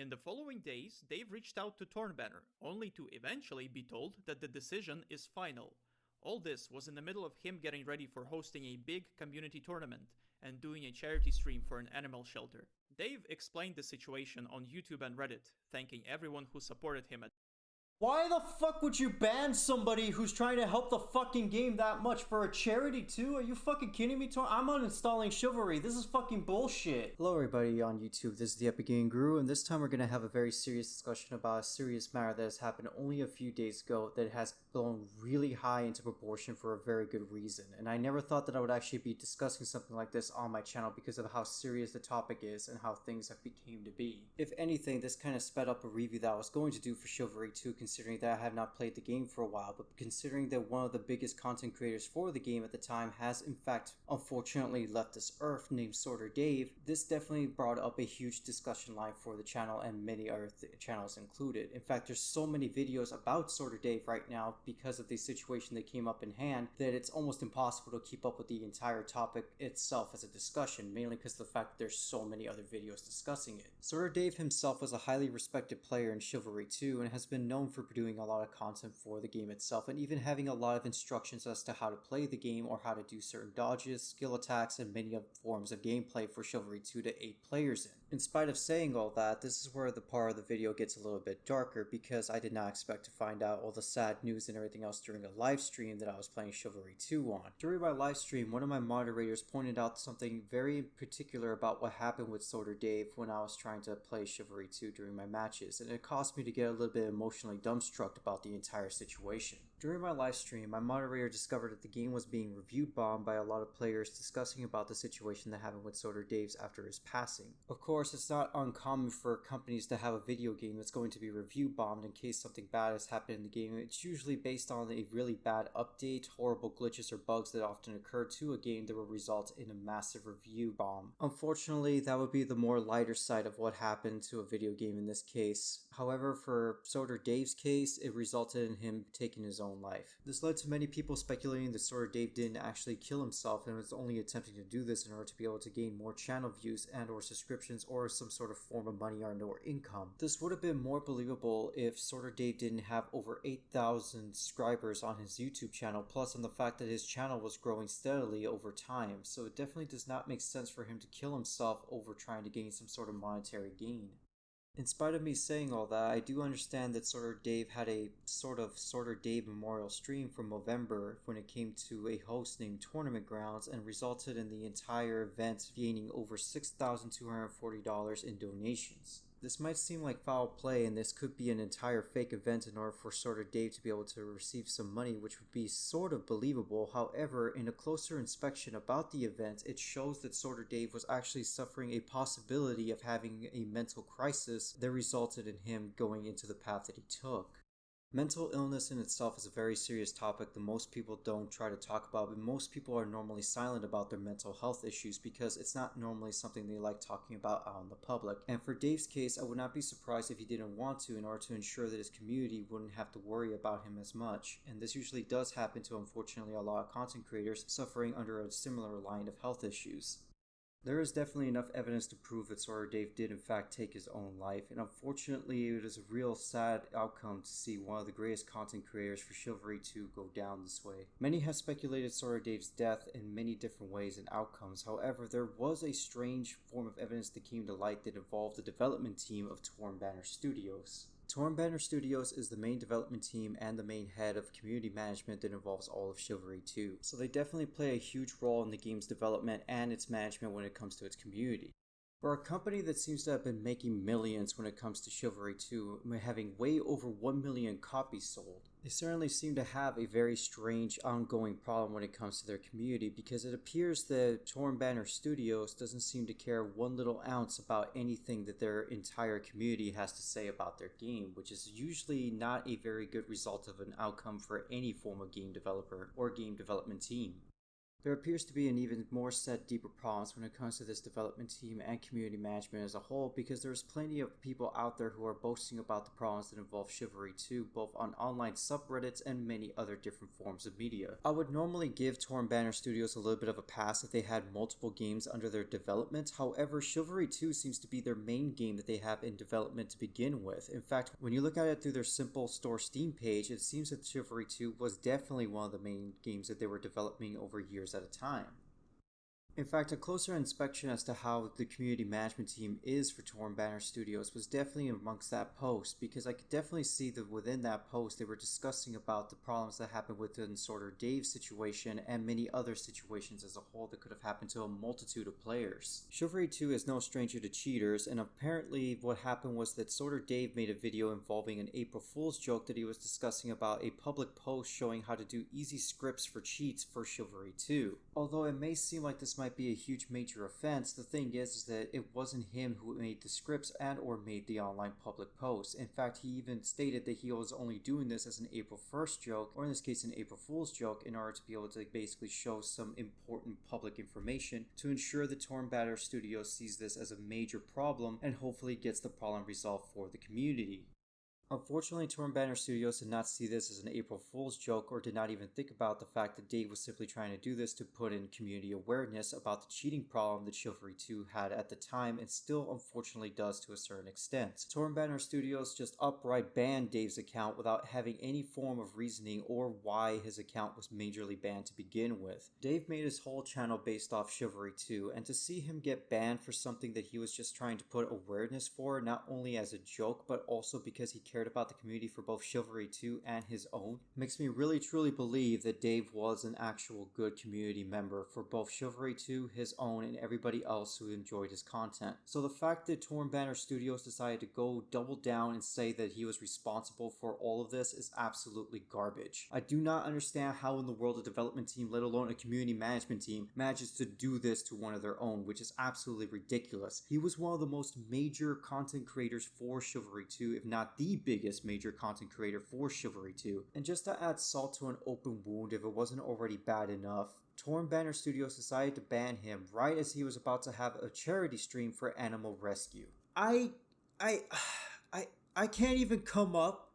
In the following days, Dave reached out to Tornbanner, only to eventually be told that the decision is final. All this was in the middle of him getting ready for hosting a big community tournament and doing a charity stream for an animal shelter. Dave explained the situation on YouTube and Reddit, thanking everyone who supported him at Why the fuck would you ban somebody who's trying to help the fucking game that much for a charity too? Are you fucking kidding me? I'm uninstalling Chivalry. This is fucking bullshit. Hello everybody on YouTube, this is the Epicgamingguru, and this time we're gonna have a very serious discussion about a serious matter that has happened only a few days ago that has blown really high into proportion for a very good reason. And I never thought that I would actually be discussing something like this on my channel because of how serious the topic is and how things have become to be. If anything, this kind of sped up a review that I was going to do for Chivalry 2, considering that I have not played the game for a while, but considering that one of the biggest content creators for the game at the time has in fact unfortunately left this earth, named Soter Dave, this definitely brought up a huge discussion line for the channel and many other channels included. In fact, there's so many videos about Soter Dave right now because of the situation that came up in hand that it's almost impossible to keep up with the entire topic itself as a discussion, mainly because of the fact that there's so many other videos discussing it. Soter Dave himself was a highly respected player in Chivalry 2 and has been known for doing a lot of content for the game itself, and even having a lot of instructions as to how to play the game or how to do certain dodges, skill attacks, and many other forms of gameplay for Chivalry 2 to 8 players in. In spite of saying all that, this is where the part of the video gets a little bit darker because I did not expect to find out all the sad news and everything else during a live stream that I was playing Chivalry 2 on. During my live stream, one of my moderators pointed out something very particular about what happened with Soter Dave when I was trying to play Chivalry 2 during my matches, and it caused me to get a little bit emotionally dumbstruck about the entire situation. During my live stream, my moderator discovered that the game was being review bombed by a lot of players discussing about the situation that happened with Soter Dave's after his passing. Of course, it's not uncommon for companies to have a video game that's going to be review bombed in case something bad has happened in the game. It's usually based on a really bad update, horrible glitches or bugs that often occur to a game that will result in a massive review bomb. Unfortunately, that would be the more lighter side of what happened to a video game in this case. However, for Soter Dave's case, it resulted in him taking his own life. This led to many people speculating that Soter Dave didn't actually kill himself and was only attempting to do this in order to be able to gain more channel views and or subscriptions or some sort of form of money and or income. This would have been more believable if Soter Dave didn't have over 8,000 subscribers on his YouTube channel, plus on the fact that his channel was growing steadily over time, so it definitely does not make sense for him to kill himself over trying to gain some sort of monetary gain. In spite of me saying all that, I do understand that Soter Dave had a sort of Soter Dave memorial stream from Movember when it came to a host named Tournament Grounds and resulted in the entire event gaining over $6,240 in donations. This might seem like foul play, and this could be an entire fake event in order for Soter Dave to be able to receive some money, which would be sort of believable. However, in a closer inspection about the event, it shows that Soter Dave was actually suffering a possibility of having a mental crisis that resulted in him going into the path that he took. Mental illness in itself is a very serious topic that most people don't try to talk about, but most people are normally silent about their mental health issues because it's not normally something they like talking about out in the public. And for Dave's case, I would not be surprised if he didn't want to in order to ensure that his community wouldn't have to worry about him as much. And this usually does happen to, unfortunately, a lot of content creators suffering under a similar line of health issues. There is definitely enough evidence to prove that Soter Dave did in fact take his own life, and unfortunately it is a real sad outcome to see one of the greatest content creators for Chivalry 2 go down this way. Many have speculated Soter Dave's death in many different ways and outcomes. However, there was a strange form of evidence that came to light that involved the development team of Unban Studios. Unban Studios is the main development team and the main head of community management that involves all of Chivalry 2, so they definitely play a huge role in the game's development and its management when it comes to its community. For a company that seems to have been making millions when it comes to Chivalry 2, having way over 1 million copies sold, they certainly seem to have a very strange ongoing problem when it comes to their community, because it appears that Unban Studios doesn't seem to care one little ounce about anything that their entire community has to say about their game, which is usually not a very good result of an outcome for any form of game developer or game development team. There appears to be an even more set, deeper problems when it comes to this development team and community management as a whole, because there's plenty of people out there who are boasting about the problems that involve Chivalry 2, both on online subreddits and many other different forms of media. I would normally give Unban Studios a little bit of a pass if they had multiple games under their development. However, Chivalry 2 seems to be their main game that they have in development to begin with. In fact, when you look at it through their simple store Steam page, it seems that Chivalry 2 was definitely one of the main games that they were developing over years at a time. In fact, a closer inspection as to how the community management team is for Unban Studios was definitely amongst that post, because I could definitely see that within that post they were discussing about the problems that happened within Soter Dave's situation and many other situations as a whole that could have happened to a multitude of players. Chivalry 2 is no stranger to cheaters, and apparently what happened was that Soter Dave made a video involving an April Fool's joke that he was discussing about a public post showing how to do easy scripts for cheats for Chivalry 2. Although it may seem like this might be a huge major offense, the thing is that it wasn't him who made the scripts and or made the online public posts. In fact, he even stated that he was only doing this as an April 1st joke, or in this case an April Fool's joke, in order to be able to basically show some important public information to ensure that Unban Studios sees this as a major problem and hopefully gets the problem resolved for the community. Unfortunately, Unban Studios did not see this as an April Fool's joke, or did not even think about the fact that Dave was simply trying to do this to put in community awareness about the cheating problem that Chivalry 2 had at the time, and still unfortunately does to a certain extent. Unban Studios just outright banned Dave's account without having any form of reasoning or why his account was majorly banned to begin with. Dave made his whole channel based off Chivalry 2, and to see him get banned for something that he was just trying to put awareness for, not only as a joke but also because he cared about the community for both Chivalry 2 and his own, makes me really truly believe that Dave was an actual good community member for both Chivalry 2, his own, and everybody else who enjoyed his content. So the fact that Unban Studios decided to go double down and say that he was responsible for all of this is absolutely garbage. I do not understand how in the world a development team, let alone a community management team, manages to do this to one of their own, which is absolutely ridiculous. He was one of the most major content creators for Chivalry 2, if not the biggest major content creator for Chivalry 2. And just to add salt to an open wound if it wasn't already bad enough, Unban Studios decided to ban him right as he was about to have a charity stream for animal rescue. I can't even come up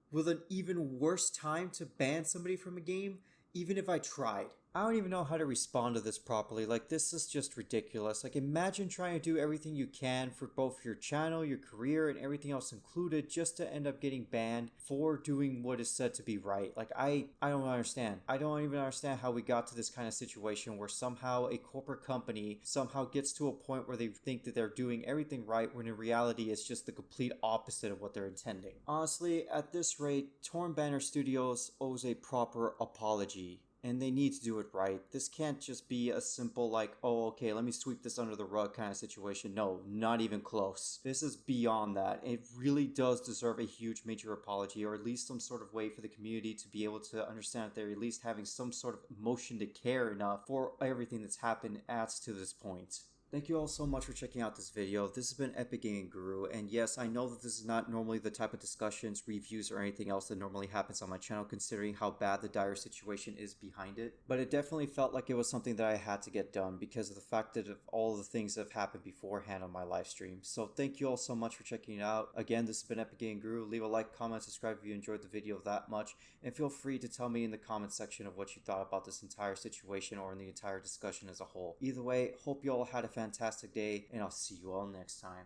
with an even worse time to ban somebody from a game, even if I tried. I don't even know how to respond to this properly. Like, this is just ridiculous. Like, imagine trying to do everything you can for both your channel, your career, and everything else included, just to end up getting banned for doing what is said to be right. Like, I don't understand. I don't even understand how we got to this kind of situation where somehow a corporate company somehow gets to a point where they think that they're doing everything right, when in reality it's just the complete opposite of what they're intending. Honestly, at this rate, Unban Studios owes a proper apology. And they need to do it right. This can't just be a simple like, oh, okay, let me sweep this under the rug kind of situation. No, not even close. This is beyond that. It really does deserve a huge major apology, or at least some sort of way for the community to be able to understand that they're at least having some sort of emotion to care enough for everything that's happened as to this point. Thank you all so much for checking out this video. This has been Epicgamingguru, and yes, I know that this is not normally the type of discussions, reviews, or anything else that normally happens on my channel, considering how bad the dire situation is behind it, but it definitely felt like it was something that I had to get done because of the fact that of all the things that have happened beforehand on my live stream. So thank you all so much for checking it out. Again, this has been Epicgamingguru. Leave a like, comment, subscribe if you enjoyed the video that much, and feel free to tell me in the comment section of what you thought about this entire situation or in the entire discussion as a whole. Either way, hope you all had a fantastic day, and I'll see you all next time.